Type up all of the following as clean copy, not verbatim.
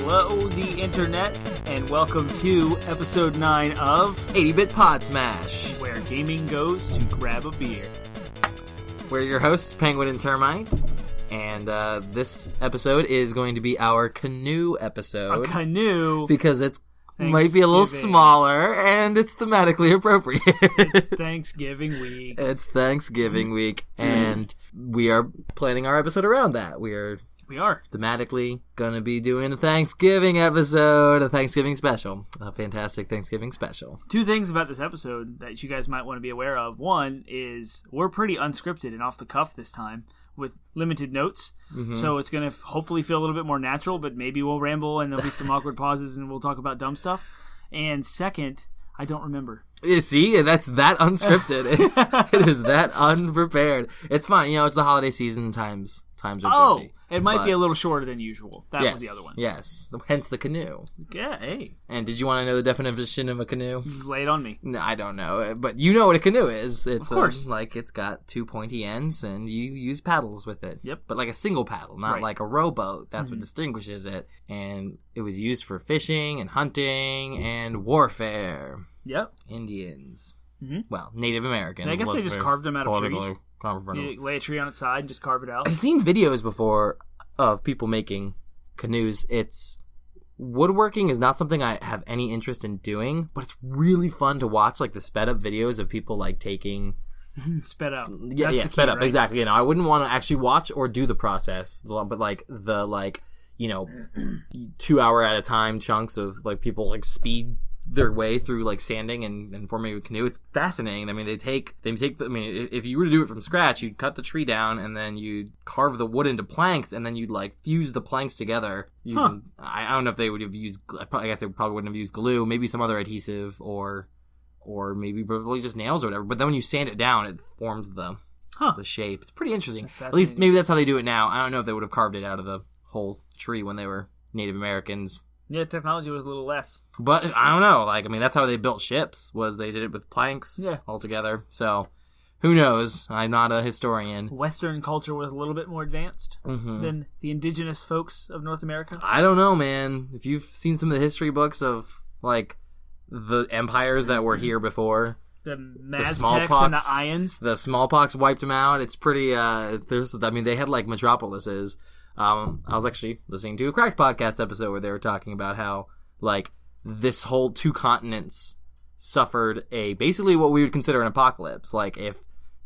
Hello, the internet, and welcome to episode 9 of 80-Bit Podsmash, Where Gaming Goes to Grab a Beer. We're your hosts, Penguin and Termite, and this episode is going to be our canoe episode. A canoe? Because it might be a little smaller, and it's thematically appropriate. It's Thanksgiving week. It's Thanksgiving week, and we are planning our episode around that. We are thematically going to be doing a Thanksgiving episode, a Thanksgiving special, a fantastic Thanksgiving special. Two things about this episode that you guys might want to be aware of. One is we're pretty unscripted and off the cuff this time with limited notes, so it's going to hopefully feel a little bit more natural, but maybe we'll ramble and there'll be some awkward pauses and we'll talk about dumb stuff. And second, I don't remember. You see, that's that unscripted. It is that unprepared. It's fine. You know, it's the holiday season. Times are busy. It might be a little shorter than usual. That was the other one. Yes. Hence the canoe. Yeah, hey. And did you want to know the definition of a canoe? Just lay it on me. No, I don't know. But you know what a canoe is. It's of course. It's got two pointy ends and you use paddles with it. Yep. But like a single paddle, not like a rowboat. That's what distinguishes it. And it was used for fishing and hunting and warfare. Yep. Indians. Well, Native Americans. And I guess they just carved them out of trees. You lay a tree on its side and just carve it out. I've seen videos before of people making canoes. It's woodworking is not something I have any interest in doing, but it's really fun to watch, like the sped up videos of people like taking sped up. Yeah, sped up, right? Exactly. You know, I wouldn't want to actually watch or do the process, but like the 2 hour at a time chunks of like people like speed their way through like sanding and forming a canoe. It's fascinating. I mean, if you were to do it from scratch, you'd cut the tree down and then you'd carve the wood into planks and then you'd like fuse the planks together using, I don't know if they would have used, I guess they probably wouldn't have used glue, maybe some other adhesive or maybe probably just nails or whatever. But then when you sand it down, it forms the shape. It's pretty interesting. At least maybe that's how they do it now. I don't know if they would have carved it out of the whole tree when they were Native Americans. Yeah, technology was a little less. But I don't know. Like, I mean, that's how they built ships, was they did it with planks altogether. So, who knows? I'm not a historian. Western culture was a little bit more advanced than the indigenous folks of North America. I don't know, man. If you've seen some of the history books of, like, the empires that were here before. The Maztecs and the Ayans. The smallpox wiped them out. It's pretty, they had, like, metropolises. I was actually listening to a Cracked podcast episode where they were talking about how, like, this whole two continents suffered basically what we would consider an apocalypse. Like, if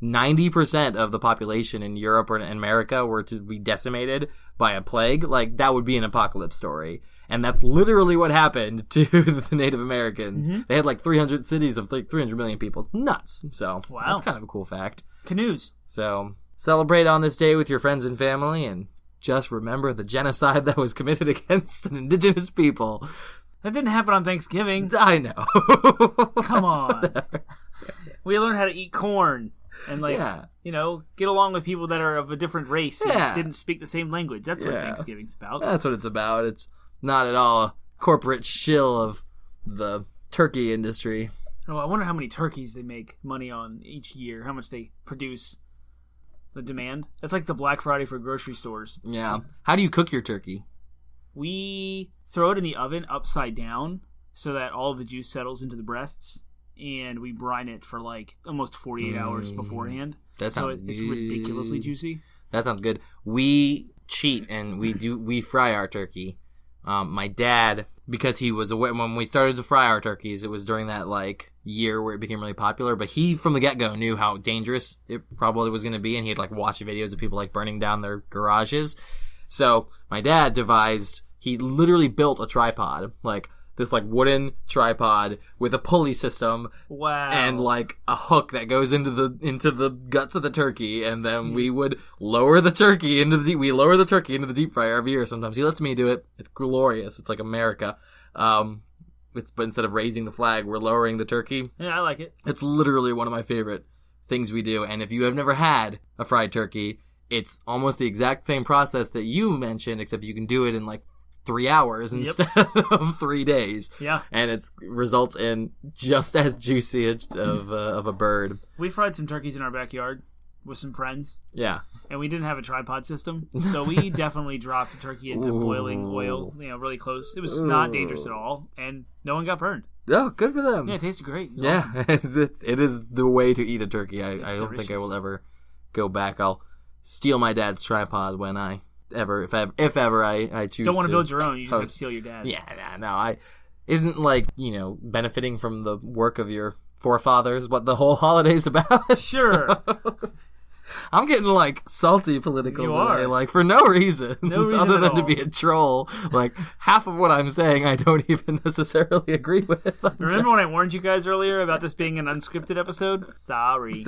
90% of the population in Europe or in America were to be decimated by a plague, like, that would be an apocalypse story. And that's literally what happened to the Native Americans. They had, like, 300 cities of, like, 300 million people. It's nuts. So, that's kind of a cool fact. Canoes. So, celebrate on this day with your friends and family, and just remember the genocide that was committed against an indigenous people. That didn't happen on Thanksgiving. I know. Come on. We learned how to eat corn and, get along with people that are of a different race and didn't speak the same language. That's what Thanksgiving's about. That's what it's about. It's not at all a corporate shill of the turkey industry. Oh, I wonder how many turkeys they make money on each year, how much they produce. The demand. It's like the Black Friday for grocery stores. Yeah. How do you cook your turkey? We throw it in the oven upside down so that all of the juice settles into the breasts, and we brine it for like almost 48 hours beforehand. It's ridiculously juicy. That sounds good. We cheat and we fry our turkey. My dad, because he was aware when we started to fry our turkeys, it was during that like year where it became really popular. But he, from the get-go, knew how dangerous it probably was going to be, and he'd like watch videos of people like burning down their garages. So my dad he literally built a tripod, like this like wooden tripod with a pulley system. Wow. And like a hook that goes into the guts of the turkey, and then we would lower the turkey into the deep fryer every year. Sometimes he lets me do it. It's glorious. It's like America. But instead of raising the flag, we're lowering the turkey. Yeah, I like it. It's literally one of my favorite things we do. And if you have never had a fried turkey, it's almost the exact same process that you mentioned, except you can do it in like 3 hours instead of 3 days. Yeah. And it results in just as juicy of a bird. We fried some turkeys in our backyard with some friends. Yeah. And we didn't have a tripod system, so we definitely dropped the turkey into boiling oil, really close. It was not dangerous at all, and no one got burned. Oh, good for them. Yeah, it tasted great. It yeah, awesome. it is the way to eat a turkey. I don't delicious. think I will ever go back. I'll steal my dad's tripod when if ever I choose. Don't want to build your own. You just host. want to steal your dad's. Yeah, no, isn't like benefiting from the work of your forefathers what the whole holiday's about. Sure. I'm getting like salty political You today, are. like for no reason, other at than to all. be a troll. Like half of what I'm saying, I don't even necessarily agree with. Remember when I warned you guys earlier about this being an unscripted episode? Sorry.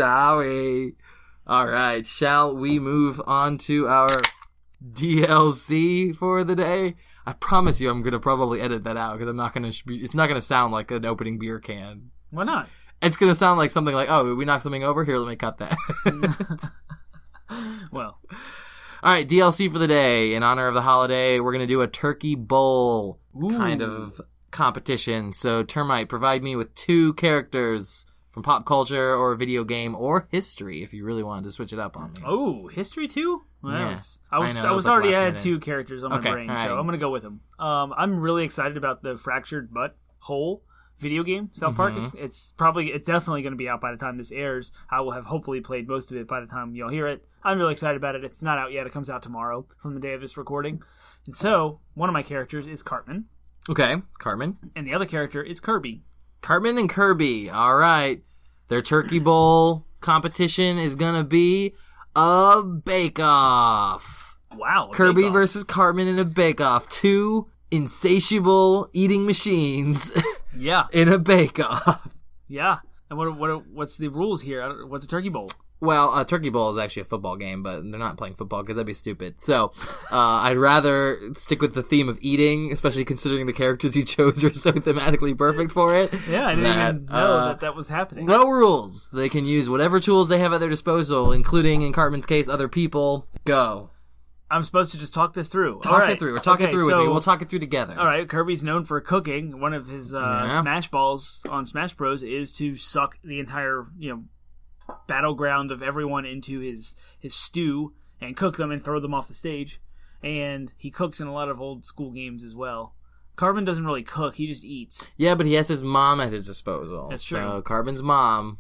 All right, shall we move on to our DLC for the day? I promise you, I'm gonna probably edit that out because I'm not gonna. It's not gonna sound like an opening beer can. Why not? It's gonna sound like something like, "Oh, we knocked something over. Here, let me cut that." Well, all right, DLC for the day. In honor of the holiday, we're going to do a turkey bowl kind of competition. So, Termite, provide me with 2 characters from pop culture or video game or history if you really wanted to switch it up on me. Oh, history too? Well, Yes. I was like already last had minute. 2 characters on my Okay, brain, all right. so I'm going to go with them. I'm really excited about the Fractured Butt Hole video game, South Park. It's definitely going to be out by the time this airs. I will have hopefully played most of it by the time you'll hear it. I'm really excited about it. It's not out yet. It comes out tomorrow from the day of this recording. And so, one of my characters is Cartman, Okay, Cartman. and the other character is Kirby. Cartman and Kirby. All right. Their turkey bowl competition is going to be a bake-off. Wow. a Kirby bake-off. versus Cartman in a bake-off. 2 insatiable eating machines Yeah. in a bake-off. Yeah. And what's the rules here? What's a turkey bowl? Well, a turkey bowl is actually a football game, but they're not playing football because that'd be stupid. So, I'd rather stick with the theme of eating, especially considering the characters you chose are so thematically perfect for it. Yeah, I didn't even know that was happening. No rules. They can use whatever tools they have at their disposal, including, in Cartman's case, other people. Go. I'm supposed to just talk this through. Talk it through. We're talking through with so, me. We'll talk it through together. All right, Kirby's known for cooking. One of his smash balls on Smash Bros. Is to suck the entire, battleground of everyone into his stew and cook them and throw them off the stage. And he cooks in a lot of old school games as well. Cartman doesn't really cook; he just eats. Yeah, but he has his mom at his disposal. That's true. So Cartman's mom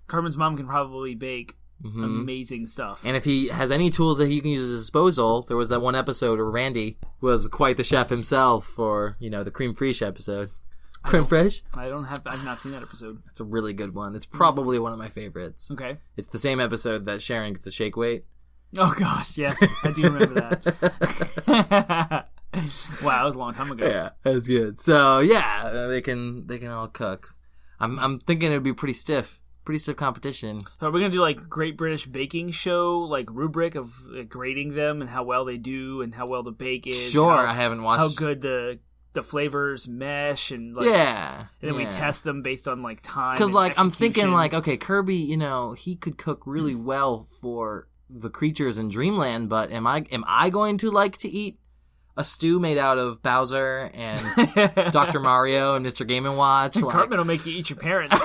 can probably bake amazing stuff. And if he has any tools that he can use at his disposal, there was that one episode where Randy was quite the chef himself for, the Cream Fraiche episode. Creme fraiche? I've not seen that episode. It's a really good one. It's probably one of my favorites. Okay. It's the same episode that Sharon gets a shake weight. Oh gosh, yes, I do remember that. Wow, that was a long time ago. Yeah, that's good. So yeah, they can all cook. I'm thinking it'd be pretty stiff competition. So are we gonna do like Great British Baking Show, like rubric of grading them and how well they do and how well the bake is? Sure, I haven't watched. How good the flavors mesh and yeah, and then we test them based on like time. Because like I'm thinking execution. like okay, Kirby, he could cook really well for the creatures in Dreamland, but am I going to like to eat a stew made out of Bowser and Dr. Mario and Mr. Game & Watch? Like... Cartman will make you eat your parents.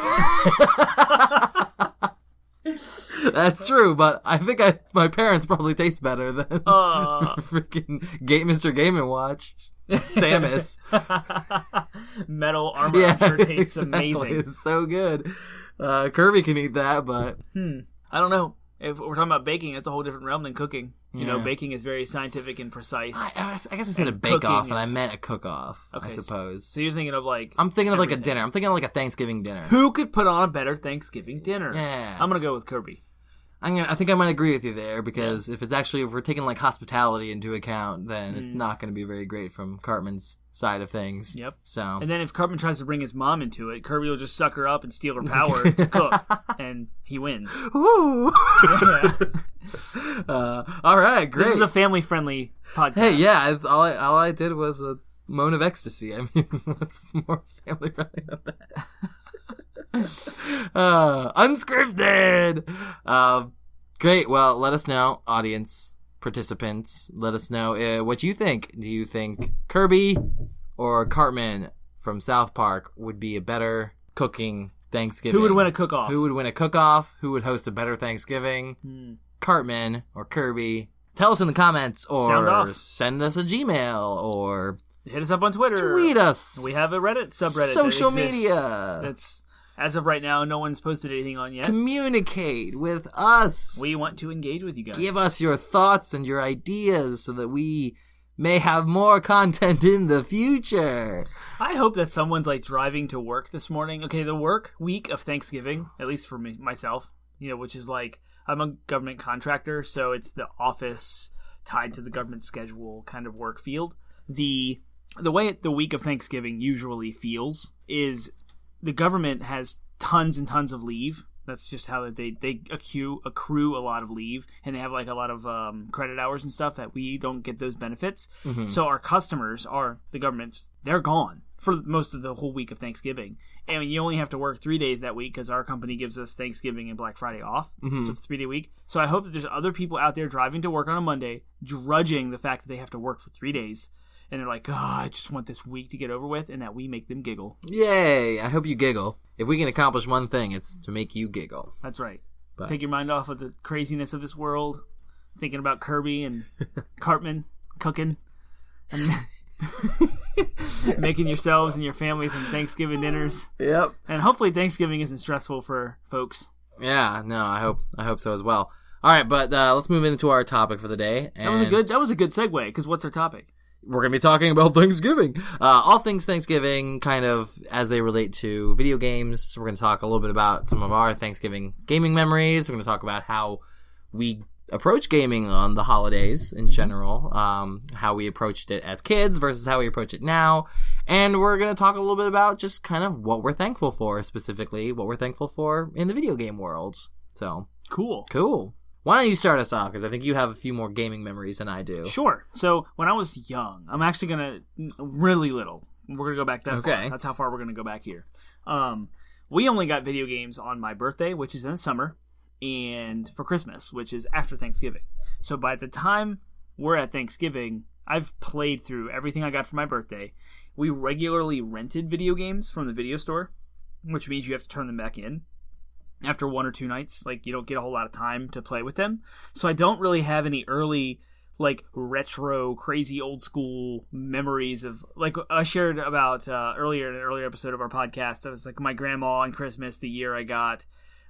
That's true, but I think my parents probably taste better than freaking Mr. Game & Watch. Samus. Metal armor, I'm sure tastes amazing. It's so good. Kirby can eat that, but... I don't know. If we're talking about baking, it's a whole different realm than cooking. Baking is very scientific and precise. I guess I said a bake-off, and I meant a cook-off, I suppose. So you're thinking of like... I'm thinking of everything. like a dinner. I'm thinking of like a Thanksgiving dinner. Who could put on a better Thanksgiving dinner? Yeah. I'm going to go with Kirby. I think I might agree with you there, because if we're taking like hospitality into account, then it's not going to be very great from Cartman's side of things. Yep. So. And then if Cartman tries to bring his mom into it, Kirby will just suck her up and steal her power to cook, and he wins. Ooh. Yeah. All right, great. This is a family-friendly podcast. Hey, yeah, it's all I did was a moan of ecstasy. I mean, what's more family friendly than that? Unscripted. Great. Well, let us know, audience participants. Let us know what you think. Do you think Kirby or Cartman from South Park would be a better cooking Thanksgiving. Who would win a cook-off? Who would win a cook-off? Who would host a better Thanksgiving? Cartman or Kirby? Tell us in the comments, or send us a Gmail, or hit us up on Twitter. Tweet us. We have a Reddit subreddit. Social media. That's, as of right now, no one's posted anything on yet. Communicate with us. We want to engage with you guys. Give us your thoughts and your ideas so that we may have more content in the future. I hope that someone's like driving to work this morning. Okay, the work week of Thanksgiving, at least for myself, which is like, I'm a government contractor, so it's the office tied to the government schedule kind of work field. The way the week of Thanksgiving usually feels is the government has tons and tons of leave. That's just how they accrue a lot of leave, and they have like a lot of credit hours and stuff that we don't get those benefits. Mm-hmm. So our customers are the governments. They're gone for most of the whole week of Thanksgiving. And you only have to work 3 days that week because our company gives us Thanksgiving and Black Friday off. Mm-hmm. So it's a 3-day week. So I hope that there's other people out there driving to work on a Monday, drudging the fact that they have to work for 3 days. And they're like, I just want this week to get over with, and that we make them giggle. Yay! I hope you giggle. If we can accomplish one thing, it's to make you giggle. That's right. But take your mind off of the craziness of this world, thinking about Kirby and Cartman cooking, and making yourselves and your families some Thanksgiving dinners. Yep. And hopefully Thanksgiving isn't stressful for folks. Yeah, no, I hope so as well. All right, but let's move into our topic for the day. And that was a good segue, because what's our topic? We're going to be talking about Thanksgiving. All things Thanksgiving, kind of as they relate to video games. So we're going to talk a little bit about some of our Thanksgiving gaming memories. We're going to talk about how we approach gaming on the holidays in general, how we approached it as kids versus how we approach it now. And we're going to talk a little bit about just kind of what we're thankful for, specifically what we're thankful for in the video game worlds. So Cool. Why don't you start us off? Because I think you have a few more gaming memories than I do. Sure. So when I was young, I'm actually really little. We're going to go back that far. That's how far we're going to go back here. We only got video games on my birthday, which is in the summer, and for Christmas, which is after Thanksgiving. So by the time we're at Thanksgiving, I've played through everything I got for my birthday. We regularly rented video games from the video store, which means you have to turn them back in after 1 or 2 nights. Like, you don't get a whole lot of time to play with them. So I don't really have any early, like, retro, crazy old school memories of, like, I shared about earlier in an earlier episode of our podcast. I was like, my grandma on Christmas, the year I got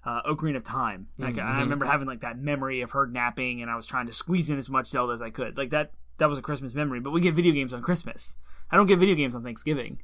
Ocarina of Time. Like, I remember having, like, that memory of her napping, and I was trying to squeeze in as much Zelda as I could. Like, that was a Christmas memory. But we get video games on Christmas. I don't get video games on Thanksgiving.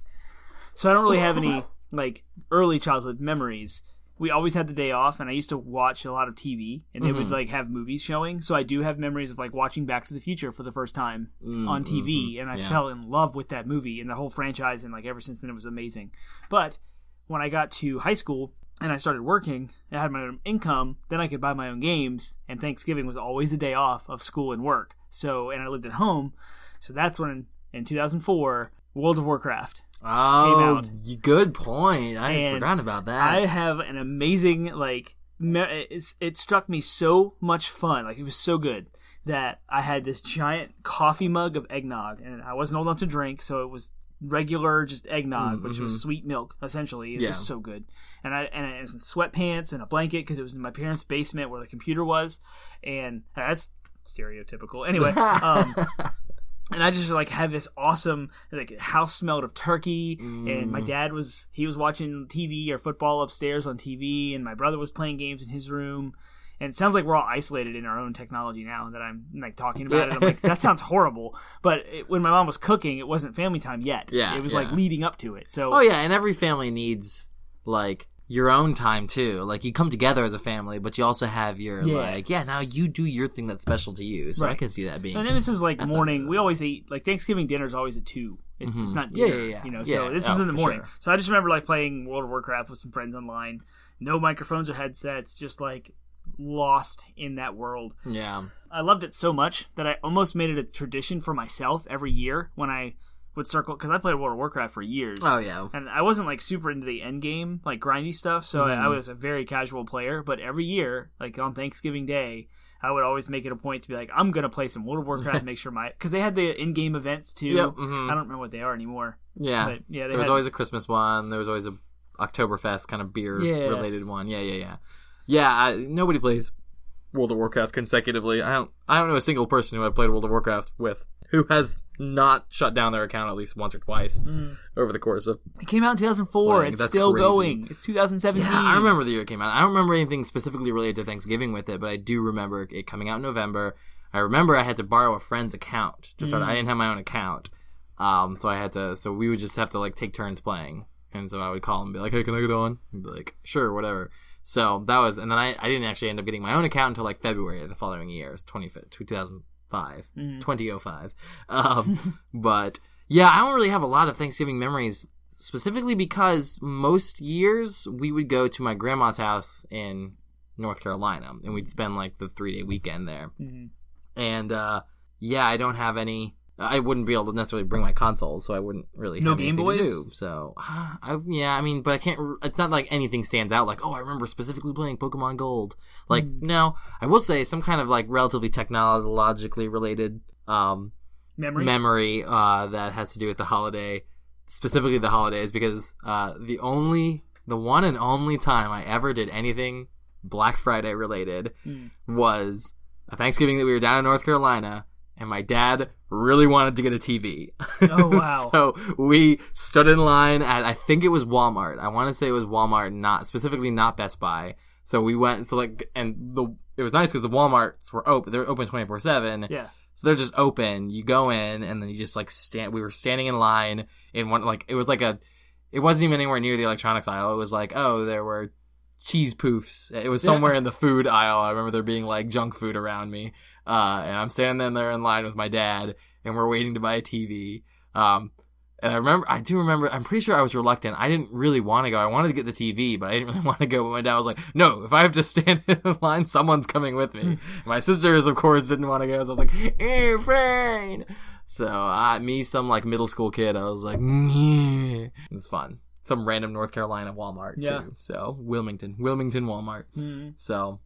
So I don't really have any, like, early childhood memories. We always had the day off, and I used to watch a lot of TV, and they would, like, have movies showing. So I do have memories of, like, watching Back to the Future for the first time on TV, and I fell in love with that movie and the whole franchise, and, like, ever since then it was amazing. But when I got to high school and I started working and I had my own income, then I could buy my own games, and Thanksgiving was always a day off of school and work. So, and I lived at home, so that's when, in 2004, World of Warcraft came out. Good point. I had forgotten about that. I have an amazing, like, it struck me so much fun. Like, it was so good that I had this giant coffee mug of eggnog, and I wasn't old enough to drink, so it was regular just eggnog, which was sweet milk, essentially. It was so good. And I was in sweatpants and a blanket because it was in my parents' basement where the computer was, and that's stereotypical. Anyway, and I just, like, have this awesome, like, house smelled of turkey, and my dad was watching TV or football upstairs on TV, and my brother was playing games in his room. And it sounds like we're all isolated in our own technology now that I'm, like, talking about it. I'm like, that sounds horrible. But when my mom was cooking, it wasn't family time yet. Yeah, it was, like, leading up to it. So, and every family needs, like, your own time too. Like, you come together as a family, but you also have your now you do your thing that's special to you. So I can see that being. And then this is like morning. We always eat, like, Thanksgiving dinner is always at 2. It's not dinner, you know. So this is in the morning. Sure. So I just remember, like, playing World of Warcraft with some friends online. No microphones or headsets, just, like, lost in that world. Yeah, I loved it so much that I almost made it a tradition for myself every year when I would circle, because I played World of Warcraft for years. Oh, yeah. And I wasn't, like, super into the end game, like, grindy stuff, so I was a very casual player. But every year, like, on Thanksgiving Day, I would always make it a point to be like, I'm going to play some World of Warcraft, make sure because they had the in-game events, too. Yep, I don't remember what they are anymore. Yeah. But, yeah, there was always a Christmas one. There was always a Oktoberfest kind of beer related one. Yeah. Nobody plays World of Warcraft consecutively. I don't know a single person who I've played World of Warcraft with who has not shut down their account at least once or twice over the course of. It came out in 2004. It's still going. It's 2017. Yeah, I remember the year it came out. I don't remember anything specifically related to Thanksgiving with it, but I do remember it coming out in November. I remember I had to borrow a friend's account to start. I didn't have my own account, so we would just have to like take turns playing, and so I would call him and be like, "Hey, can I get on?" He'd be like, "Sure, whatever." So that was, and then I didn't actually end up getting my own account until like February of the following year, 2005. But yeah, I don't really have a lot of Thanksgiving memories, specifically because most years we would go to my grandma's house in North Carolina, and we'd spend like the 3-day weekend there. And I don't have any. I wouldn't be able to necessarily bring my consoles, so I wouldn't really have anything to do. So, but I can't. It's not like anything stands out. Like, oh, I remember specifically playing Pokemon Gold. Like, no, I will say some kind of like relatively technologically related memory that has to do with the holiday, specifically the holidays, because the one and only time I ever did anything Black Friday related was a Thanksgiving that we were down in North Carolina. And my dad really wanted to get a TV. Oh, wow. So we stood in line at, I think it was Walmart. I want to say it was Walmart, not Best Buy. So we went, it was nice because the Walmarts were open. They're open 24/7. Yeah. So they're just open. You go in and then you just like we were standing in line in one, like, it was like it wasn't even anywhere near the electronics aisle. It was like, oh, there were cheese poofs. It was somewhere in the food aisle. I remember there being like junk food around me. And I'm standing there in line with my dad, and we're waiting to buy a TV. And I do remember, I'm pretty sure I was reluctant. I didn't really want to go. I wanted to get the TV, but I didn't really want to go. But my dad was like, no, if I have to stand in line, someone's coming with me. My sisters, of course, didn't want to go, so I was like, fine. So, me, some like middle school kid, I was like, yeah. It was fun. Some random North Carolina Walmart, too. So, Wilmington Walmart. So,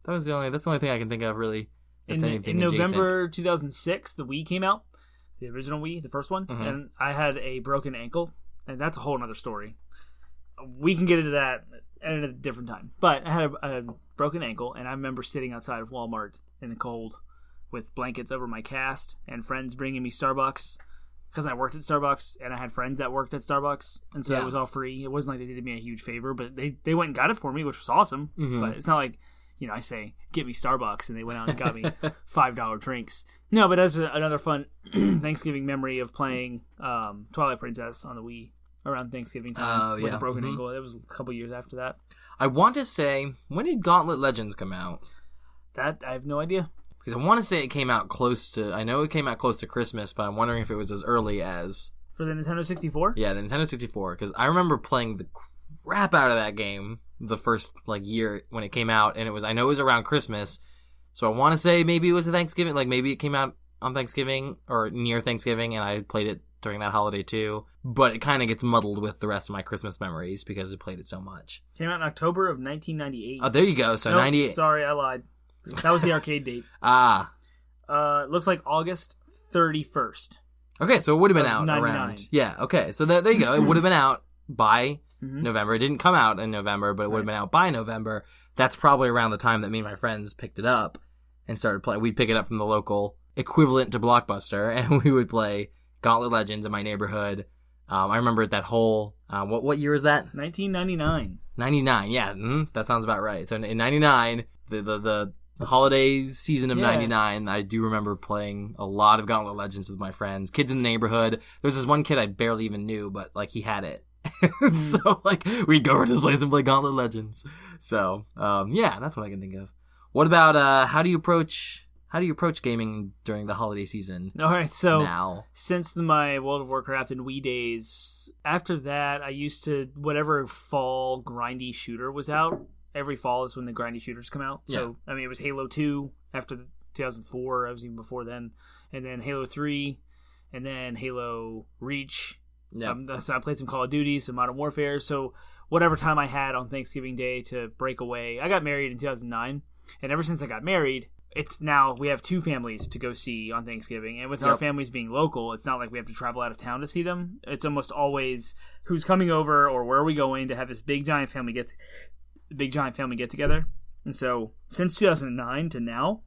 that's the only thing I can think of, really. That's in November 2006, the Wii came out. The original Wii, the first one. And I had a broken ankle. And that's a whole other story. We can get into that at a different time. But I had a broken ankle, and I remember sitting outside of Walmart in the cold with blankets over my cast and friends bringing me Starbucks. Because I worked at Starbucks, and I had friends that worked at Starbucks. And so it was all free. It wasn't like they did me a huge favor, but they went and got it for me, which was awesome. But it's not like... I say, get me Starbucks, and they went out and got me $5 drinks. No, but that's another fun Thanksgiving memory of playing Twilight Princess on the Wii around Thanksgiving time with a broken ankle. It was a couple years after that. I want to say, when did Gauntlet Legends come out? That, I have no idea. Because I want to say it came out I know it came out close to Christmas, but I'm wondering if it was as early as... For the Nintendo 64? Yeah, the Nintendo 64, because I remember playing the crap out of that game the first year when it came out, and I know it was around Christmas, so I want to say maybe it was a Thanksgiving, maybe it came out on Thanksgiving or near Thanksgiving, and I played it during that holiday too, but it kind of gets muddled with the rest of my Christmas memories because I played it so much. Came out in October of 1998. Oh, there you go. So 98. Sorry, I lied. That was the arcade date. It looks like August 31st. Okay, so it would have been out 99. around. Yeah, okay, so there you go. It would have been out by November. It didn't come out in November, but it would have been out by November. That's probably around the time that me and my friends picked it up and started playing. We'd pick it up from the local equivalent to Blockbuster, and we would play Gauntlet Legends in my neighborhood. I remember that whole... what year was that? 1999. 99, yeah. That sounds about right. So in 99, the holiday season of 99, I do remember playing a lot of Gauntlet Legends with my friends. Kids in the neighborhood. There was this one kid I barely even knew, but he had it. So we'd go over to his place and play Gauntlet Legends. So that's what I can think of. What about how do you approach gaming during the holiday season? All right, so now, since my World of Warcraft and Wii days, after that I used to, whatever fall grindy shooter was out, every fall is when the grindy shooters come out. So I mean, it was Halo 2 after 2004. I was even before then, and then Halo 3, and then Halo Reach. Yeah, so I played some Call of Duty, some Modern Warfare. So whatever time I had on Thanksgiving Day to break away, I got married in 2009, and ever since I got married, it's now we have 2 families to go see on Thanksgiving, and with our families being local, it's not like we have to travel out of town to see them. It's almost always who's coming over or where are we going to have this big giant family get together. And so since 2009 to now,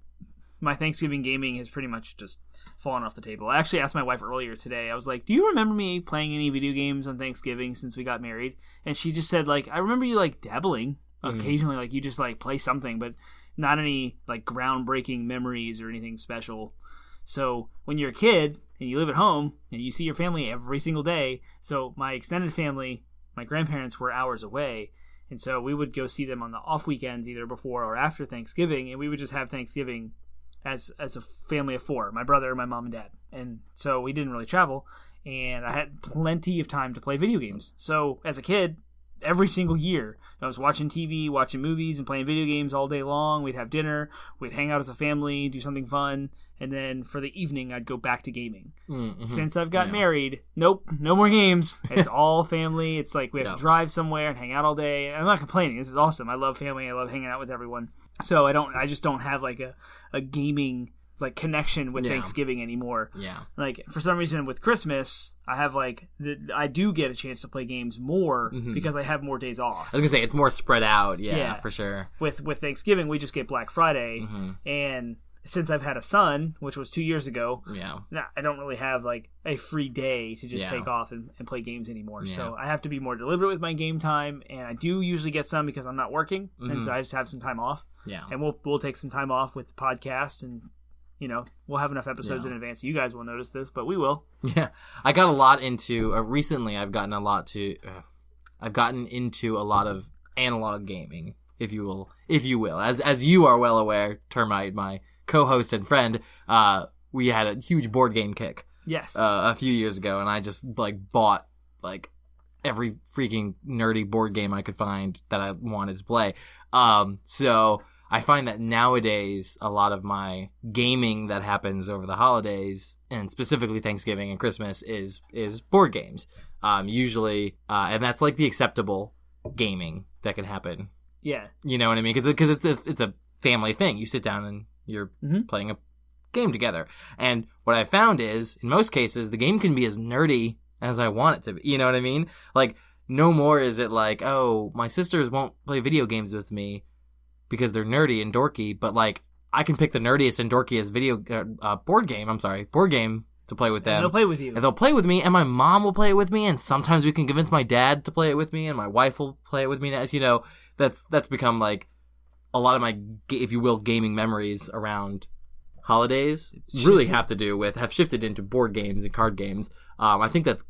my Thanksgiving gaming has pretty much just fallen off the table. I actually asked my wife earlier today. I was like, "Do you remember me playing any video games on Thanksgiving since we got married?" And she just said, like, "I remember you like dabbling occasionally, like you just like play something, but not any like groundbreaking memories or anything special." So when you're a kid and you live at home and you see your family every single day, so my extended family, my grandparents were hours away, and so we would go see them on the off weekends, either before or after Thanksgiving, and we would just have Thanksgiving as a family of 4, my brother, my mom, and dad. And so we didn't really travel, and I had plenty of time to play video games. So as a kid, every single year, I was watching TV, watching movies, and playing video games all day long. We'd have dinner, we'd hang out as a family, do something fun, and then for the evening, I'd go back to gaming. Mm-hmm. Since I've got married, nope, no more games. It's all family. It's like we have to drive somewhere and hang out all day. I'm not complaining. This is awesome. I love family. I love hanging out with everyone. So I just don't have like a gaming like connection with Thanksgiving anymore. Yeah. Like for some reason with Christmas, I have like I do get a chance to play games more because I have more days off. I was gonna say it's more spread out. Yeah, for sure. With Thanksgiving, we just get Black Friday, and since I've had a son, which was 2 years ago, I don't really have like a free day to just take off and play games anymore. Yeah. So I have to be more deliberate with my game time, and I do usually get some because I'm not working, and so I just have some time off. Yeah, and we'll take some time off with the podcast, and you know we'll have enough episodes in advance so you guys will notice this, but we will. Yeah, I got a lot into recently. I've gotten into a lot of analog gaming, if you will, as you are well aware, Termite, my co-host and friend, we had a huge board game kick. Yes. A few years ago, and I just like bought like every freaking nerdy board game I could find that I wanted to play. So I find that nowadays a lot of my gaming that happens over the holidays, and specifically Thanksgiving and Christmas, is board games. Usually, and that's like the acceptable gaming that can happen. Yeah. You know what I mean? Because it's a family thing. You sit down and you're playing a game together. And what I found is, in most cases, the game can be as nerdy as I want it to be. You know what I mean? Like, no more is it like, oh, my sisters won't play video games with me because they're nerdy and dorky, but like, I can pick the nerdiest and dorkiest board game to play with them. And they'll play with you. And they'll play with me, and my mom will play it with me, and sometimes we can convince my dad to play it with me, and my wife will play it with me. As you know, that's become like a lot of my, if you will, gaming memories around holidays really have shifted into board games and card games. I think that's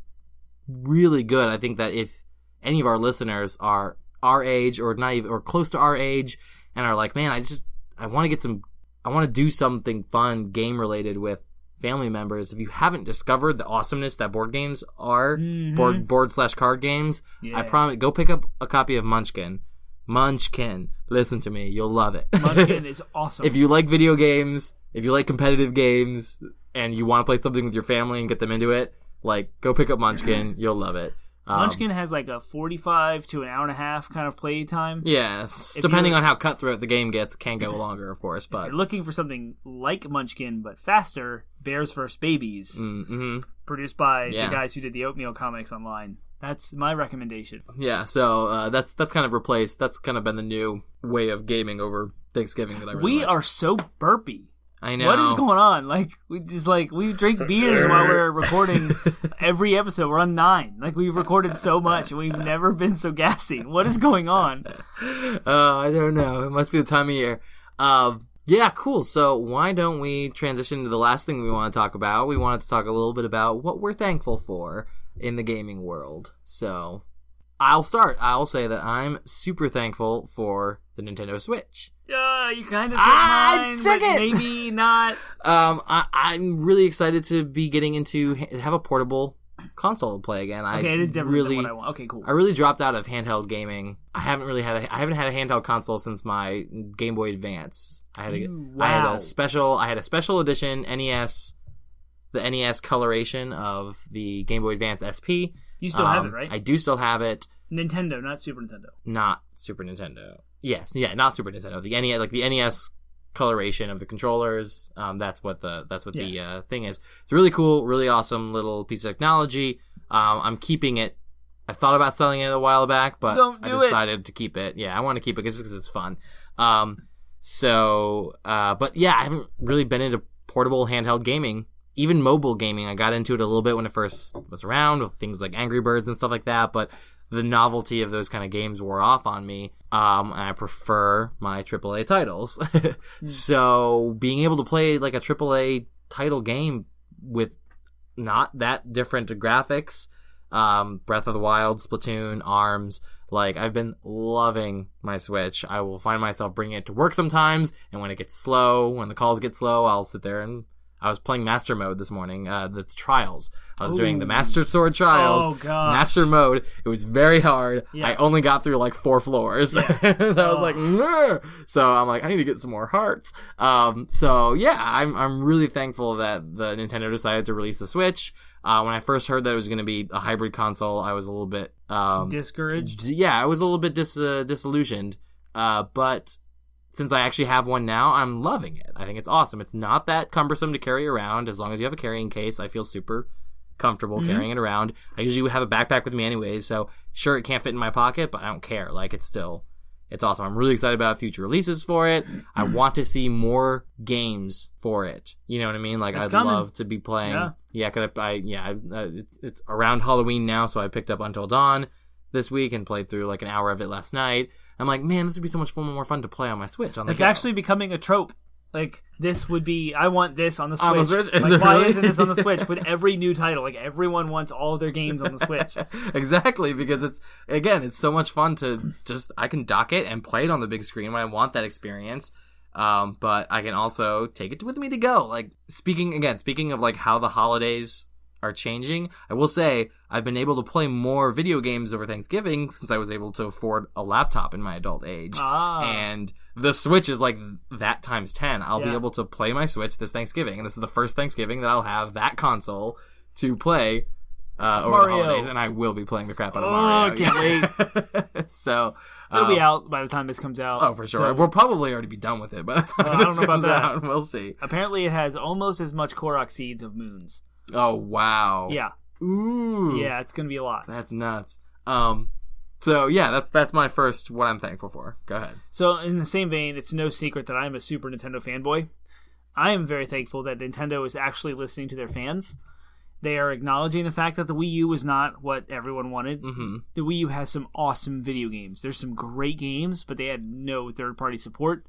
really good. I think that if any of our listeners are our age or not even, or close to our age and are like, man, I want to do something fun game related with family members. If you haven't discovered the awesomeness that board games are, board/card games, I promise, go pick up a copy of Munchkin. Listen to me, you'll love it. Munchkin is awesome. If you like video games, if you like competitive games, and you want to play something with your family and get them into it, like, go pick up Munchkin. You'll love it. Munchkin has like a 45 to an hour and a half kind of play time. Yes, depending on how cutthroat the game gets, can go longer, of course. But if you're looking for something like Munchkin but faster, Bears vs. Babies, produced by the guys who did the Oatmeal comics online. That's my recommendation. Yeah, so that's kind of replaced. That's kind of been the new way of gaming over Thanksgiving that I really like. are so burpy. I know. What is going on? Like we drink beers while we're recording every episode. We're on 9. Like we've recorded so much and we've never been so gassy. What is going on? I don't know. It must be the time of year. Yeah, cool. So why don't we transition to the last thing we want to talk about? We wanted to talk a little bit about what we're thankful for in the gaming world. So I'll start. I'll say that I'm super thankful for the Nintendo Switch. You kind of took mine, but maybe not. I'm really excited to be getting into have a portable console to play again. It is definitely what I want. Okay, cool. I really dropped out of handheld gaming. I haven't had a handheld console since my Game Boy Advance. I had a special edition NES, the NES coloration of the Game Boy Advance SP. You still have it, right? I do still have it. Nintendo, not Super Nintendo. Not Super Nintendo. Yes, yeah, not Super Nintendo. The NES, like the NES coloration of the controllers. That's what the thing is. It's a really cool, really awesome little piece of technology. I'm keeping it. I thought about selling it a while back, but I decided to keep it. Yeah, I want to keep it because it's fun. But yeah, I haven't really been into portable handheld gaming. Even mobile gaming, I got into it a little bit when it first was around with things like Angry Birds and stuff like that, but the novelty of those kind of games wore off on me, and I prefer my AAA titles. So being able to play like a AAA title game with not that different graphics, Breath of the Wild, Splatoon, ARMS, like, I've been loving my Switch. I will find myself bringing it to work sometimes, and when it gets slow, when the calls get slow, I'll sit there and... I was playing Master Mode this morning, the Trials. I was doing the Master Sword Trials. Oh, God. Master Mode. It was very hard. Yeah. I only got through, like, 4 floors. Yeah. I was like, nah. So I'm like, I need to get some more hearts. So, yeah, I'm really thankful that the Nintendo decided to release the Switch. When I first heard that it was going to be a hybrid console, I was a little bit... discouraged? Yeah, I was a little bit disillusioned. But... since I actually have one now, I'm loving it. I think it's awesome. It's not that cumbersome to carry around. As long as you have a carrying case, I feel super comfortable carrying it around. I usually have a backpack with me anyways, so sure, it can't fit in my pocket, but I don't care. Like, it's awesome. I'm really excited about future releases for it. I want to see more games for it. You know what I mean? Like, I'd love to be playing. Yeah, because it's around Halloween now, so I picked up Until Dawn this week and played through like an hour of it last night. I'm like, man, this would be so much more fun to play on my Switch. It's actually becoming a trope. Like, this would be, I want this on the Switch. On the Switch? Like, why isn't this on the Switch? With every new title, like, everyone wants all of their games on the Switch. Exactly, because it's so much fun to just, I can dock it and play it on the big screen when I want that experience. But I can also take it with me to go. Like, speaking of like how the holidays are changing, I will say I've been able to play more video games over Thanksgiving since I was able to afford a laptop in my adult age. And the Switch is like that times 10. I'll be able to play my Switch this Thanksgiving, and this is the first Thanksgiving that I'll have that console to play over the holidays, and I will be playing the crap out of Mario. I can't wait. So it'll be out by the time this comes out. Oh, for sure. So, we'll probably already be done with it by the time this comes out. We'll see. Apparently it has almost as much Korok seeds of moons. Oh, wow. Yeah. Ooh. Yeah, it's going to be a lot. That's nuts. So, yeah, that's my first, what I'm thankful for. Go ahead. So, in the same vein, it's no secret that I'm a Super Nintendo fanboy. I am very thankful that Nintendo is actually listening to their fans. They are acknowledging the fact that the Wii U was not what everyone wanted. Mm-hmm. The Wii U has some awesome video games. There's some great games, but they had no third-party support.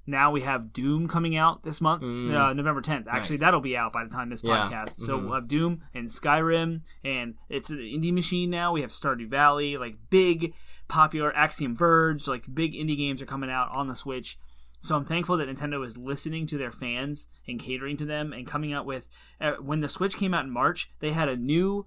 Now we have Doom coming out this month, November 10th. Actually, that'll be out by the time this podcast. So we'll have Doom and Skyrim, and it's an indie machine now. We have Stardew Valley, like big, popular Axiom Verge, like big indie games are coming out on the Switch. So I'm thankful that Nintendo is listening to their fans and catering to them and coming out with... when the Switch came out in March, they had a new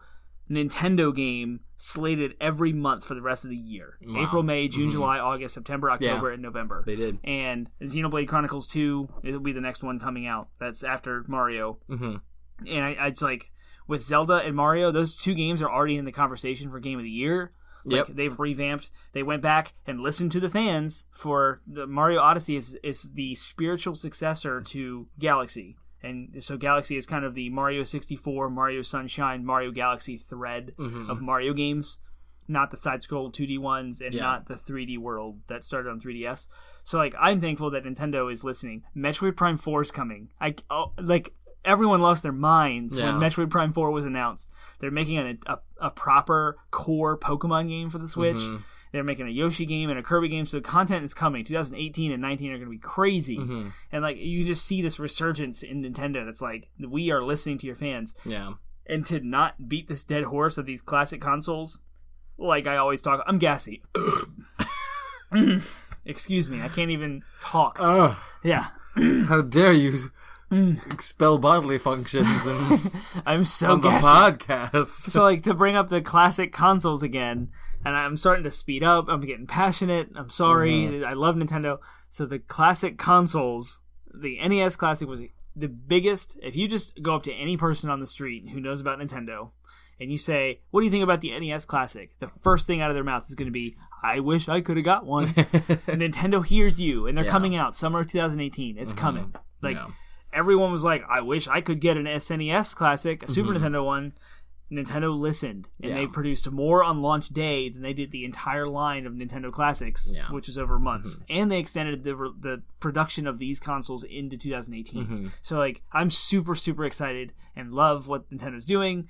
Nintendo game slated every month for the rest of the year. Wow. April, May, June, July, August, September, October, and November. They did. And Xenoblade Chronicles 2, it'll be the next one coming out. That's after Mario. Mm-hmm. And it's like, with Zelda and Mario, those two games are already in the conversation for Game of the Year. Like, they've revamped. They went back and listened to the fans for the Mario Odyssey is the spiritual successor to Galaxy. And so Galaxy is kind of the Mario 64, Mario Sunshine, Mario Galaxy thread of Mario games, not the side-scroll 2D ones and not the 3D world that started on 3DS. So, like, I'm thankful that Nintendo is listening. Metroid Prime 4 is coming. Everyone lost their minds when Metroid Prime 4 was announced. They're making a proper core Pokemon game for the Switch. Mm-hmm. They're making a Yoshi game and a Kirby game, so the content is coming. 2018 and 19 are going to be crazy. Mm-hmm. And, like, you just see this resurgence in Nintendo. It's like, we are listening to your fans. Yeah. And to not beat this dead horse of these classic consoles, like I always talk, I'm gassy. Excuse me, I can't even talk. Yeah. How dare you expel bodily functions and I'm so on gassy. The podcast. So, like, to bring up the classic consoles again, and I'm starting to speed up. I'm getting passionate. I'm sorry. Mm-hmm. I love Nintendo. So the classic consoles, the NES Classic was the biggest. If you just go up to any person on the street who knows about Nintendo and you say, what do you think about the NES Classic? The first thing out of their mouth is going to be, I wish I could have got one. Nintendo hears you, and they're coming out summer of 2018. It's coming. Like, everyone was like, I wish I could get an SNES Classic, a Super Nintendo one. Nintendo listened, and they produced more on launch day than they did the entire line of Nintendo Classics, which was over months. And they extended the production of these consoles into 2018. So, like, I'm super, super excited and love what Nintendo's doing.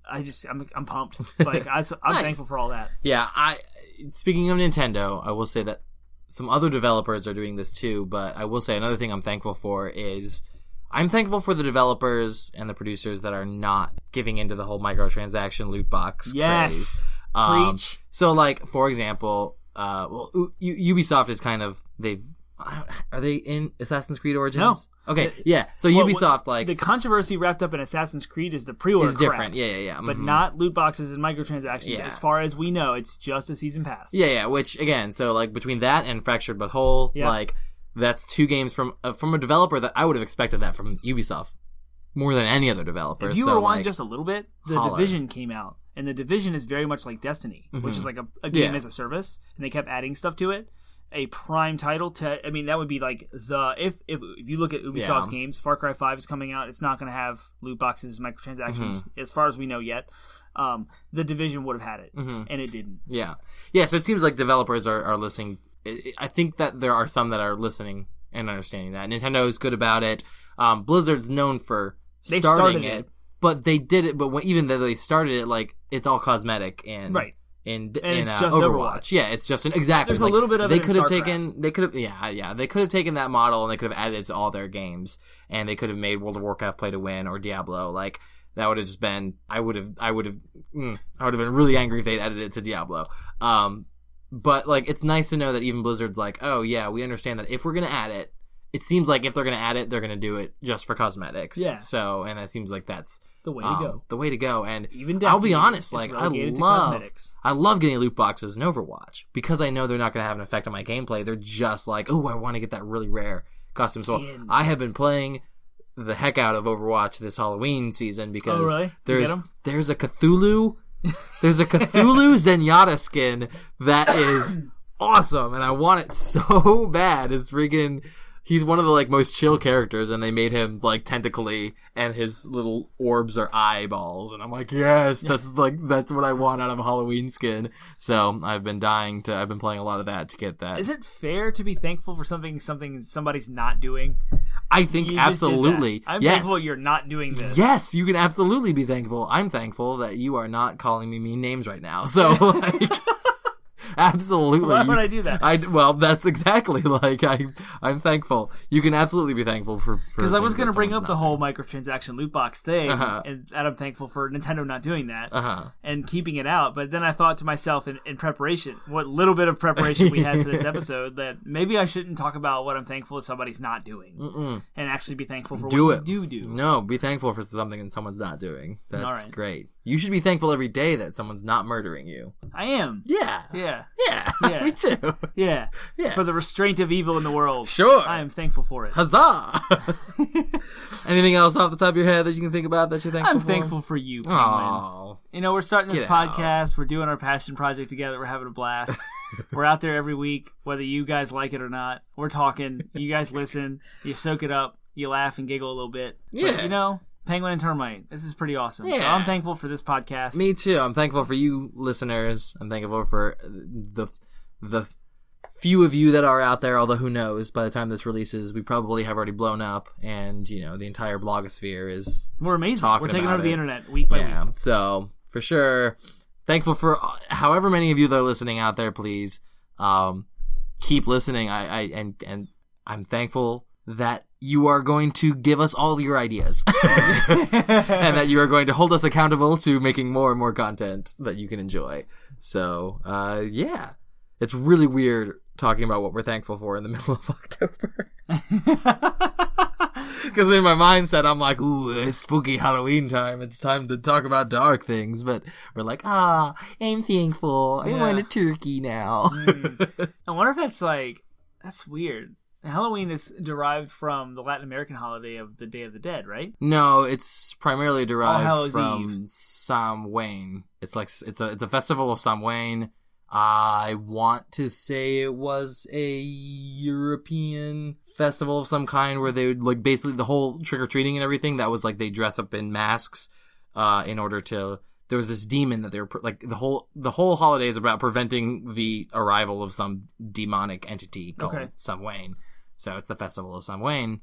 I'm pumped. Like, I'm thankful for all that. Yeah, speaking of Nintendo, I will say that some other developers are doing this too, but I will say another thing I'm thankful for is I'm thankful for the developers and the producers that are not giving into the whole microtransaction loot box craze. Preach. So, like, for example, Ubisoft is kind of, are they in Assassin's Creed Origins? No. Okay, so Ubisoft, like... The controversy wrapped up in Assassin's Creed is the pre-order crap. different, yeah. But not loot boxes and microtransactions. As far as we know, it's just a season pass. Yeah, which, again, so, like, between that and Fractured But Whole, like... That's 2 games from a developer that I would have expected that from Ubisoft more than any other developer. If you rewind just a little bit, The Division came out, and The Division is very much like Destiny, which is like a game as a service, and they kept adding stuff to it. A prime title that would be like if you look at Ubisoft's games, Far Cry 5 is coming out. It's not going to have loot boxes, microtransactions, as far as we know yet. The Division would have had it, and it didn't. Yeah. So it seems like developers are listening. I think that there are some that are listening and understanding that. Nintendo is good about it. Blizzard's known for starting it, but they did it. But even though they started it, like, it's all cosmetic and in it's just Overwatch. Yeah, it's just exactly. There's a little bit of they could have taken. They could have they could have taken that model and they could have added it to all their games, and they could have made World of Warcraft Play to Win or Diablo. Like, that would have just been. I would have been really angry if they'd added it to Diablo. But, like, it's nice to know that even Blizzard's like, oh, yeah, we understand that if we're going to add it, it seems like if they're going to add it, they're going to do it just for cosmetics. Yeah. So, and it seems like that's the way to go. The way to go. And even I'll be honest, like, I love getting loot boxes in Overwatch because I know they're not going to have an effect on my gameplay. They're just like, oh, I want to get that really rare costume. So I have been playing the heck out of Overwatch this Halloween season because there's a Cthulhu... There's a Cthulhu Zenyatta skin that is awesome, and I want it so bad. It's freaking... He's one of the, like, most chill characters, and they made him, like, tentacly, and his little orbs are eyeballs, and I'm like, yes, that's what I want out of a Halloween skin. So I've been playing a lot of that to get that. Is it fair to be thankful for something somebody's not doing? I think absolutely. I'm thankful you're not doing this. Yes, you can absolutely be thankful. I'm thankful that you are not calling me mean names right now. So, like... Absolutely. Why would I do that? Well, that's exactly, like, I'm thankful. You can absolutely be thankful for because I was going to bring up the whole microtransaction loot box thing, and I'm thankful for Nintendo not doing that and keeping it out. But then I thought to myself in preparation, what little bit of preparation we had for this episode, that maybe I shouldn't talk about what I'm thankful that somebody's not doing, and actually be thankful for what you do. No, be thankful for something that someone's not doing. That's great. You should be thankful every day that someone's not murdering you. I am. Yeah. Me too. Yeah. For the restraint of evil in the world. Sure. I am thankful for it. Huzzah! Anything else off the top of your head that you can think about that you're thankful for? I'm thankful for you, Penguin. Aww. You know, we're starting this podcast. We're doing our passion project together. We're having a blast. We're out there every week, whether you guys like it or not. We're talking. You guys listen. You soak it up. You laugh and giggle a little bit. Yeah. But, you know... Penguin and Termite. This is pretty awesome. Yeah. So I'm thankful for this podcast. Me too. I'm thankful for you listeners. I'm thankful for the few of you that are out there, although who knows, by the time this releases, we probably have already blown up, and, you know, the entire blogosphere is... We're amazing. We're taking over the internet week by week. So, for sure, thankful for however many of you that are listening out there, please. Keep listening. And I'm thankful that you are going to give us all your ideas and that you are going to hold us accountable to making more and more content that you can enjoy. So, yeah, it's really weird talking about what we're thankful for in the middle of October. Because in my mindset, I'm like, ooh, it's spooky Halloween time. It's time to talk about dark things. But we're like, I'm thankful. I want a turkey now. I wonder if that's weird. Halloween is derived from the Latin American holiday of the Day of the Dead, right? No, it's primarily derived from Samhain. It's like it's a festival of Samhain. I want to say it was a European festival of some kind where they would, like, basically the whole trick-or-treating and everything, that was, like, they dress up in masks in order to... There was this demon that they were... Like, the whole holiday is about preventing the arrival of some demonic entity called Samhain. So it's the Festival of Samhain.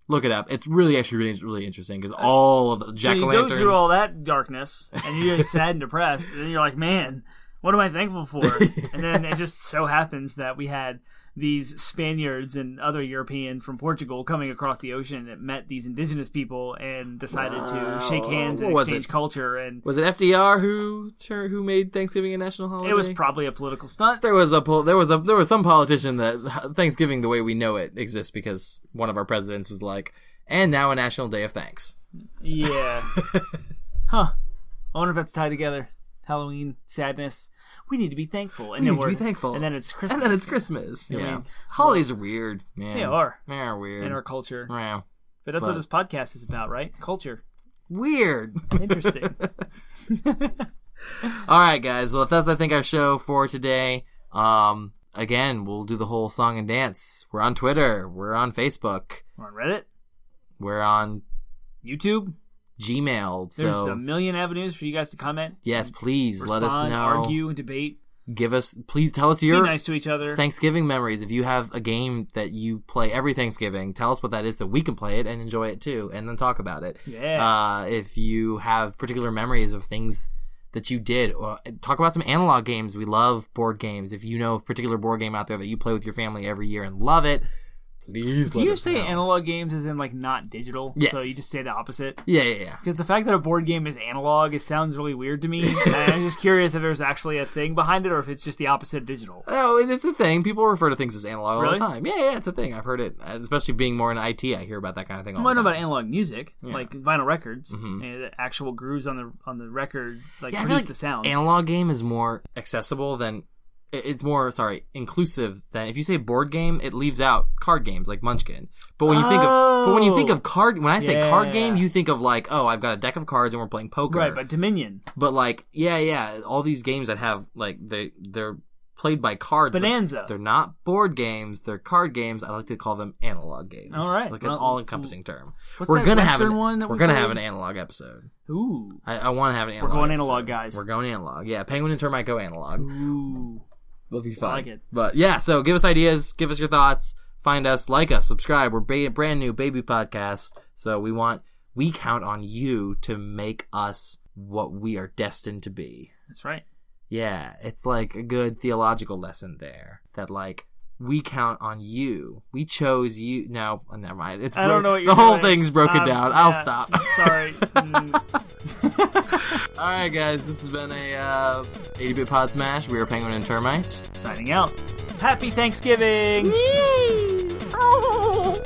Look it up. It's really interesting because all of the jack-o'-lanterns... So you go through all that darkness, and you're just sad and depressed, and then you're like, man... What am I thankful for? And then it just so happens that we had these Spaniards and other Europeans from Portugal coming across the ocean that met these indigenous people and decided to shake hands and exchange culture. And was it FDR who made Thanksgiving a national holiday? It was probably a political stunt. There was some politician that Thanksgiving the way we know it exists because one of our presidents was like, and now a national day of thanks. Yeah. Huh. I wonder if that's tied together. Halloween, sadness. We need to be thankful. And we need to be thankful. And then it's Christmas. Yeah. I mean, holidays are weird, man. They are. They are weird. In our culture. Yeah. But that's what this podcast is about, right? Culture. Weird. Interesting. All right, guys. Well, that's, I think, our show for today. Again, we'll do the whole song and dance. We're on Twitter. We're on Facebook. We're on Reddit. We're on YouTube. Gmail. There's a million avenues for you guys to comment. Yes, please respond, let us know. Argue, debate. Please tell us your be nice to each other. Thanksgiving memories. If you have a game that you play every Thanksgiving, tell us what that is so we can play it and enjoy it too, and then talk about it. Yeah. If you have particular memories of things that you did, talk about some analog games. We love board games. If you know a particular board game out there that you play with your family every year and love it, please do you say analog games as in, like, not digital? Yes. So you just say the opposite? Yeah. Because the fact that a board game is analog, it sounds really weird to me. And I'm just curious if there's actually a thing behind it or if it's just the opposite of digital. Oh, it's a thing. People refer to things as analog really? all the time. Yeah, it's a thing. I've heard it. Especially being more in IT, I hear about that kind of thing all the time. I know about analog music, like vinyl records. Mm-hmm. And the actual grooves on the record produce the sound. Analog game is more accessible than... It's more, inclusive than if you say board game, it leaves out card games like Munchkin. But when you think of card, when I say card game, you think of like, oh, I've got a deck of cards and we're playing poker. Right, but Dominion. But like, all these games that have like they're played by cards. Bonanza. They're not board games. They're card games. I like to call them analog games. All right, like an all-encompassing term. We're gonna have an analog episode. Ooh, I want to have an analog. We're going episode. analog, guys. We're going analog. Yeah, Penguin and Termite go analog. Ooh. It'll be fun. I like it. But yeah, so give us ideas, give us your thoughts, find us, like us, subscribe. We're a brand new baby podcast, so we count on you to make us what we are destined to be. That's right. Yeah, it's like a good theological lesson there. That like we count on you. We chose you. No, never mind. I don't know what you're the whole doing. Thing's broken down. I'll stop. Sorry. All right, guys. This has been a 80-bit Podsmash. We are Penguin and Termite. Signing out. Happy Thanksgiving! Whee! Oh!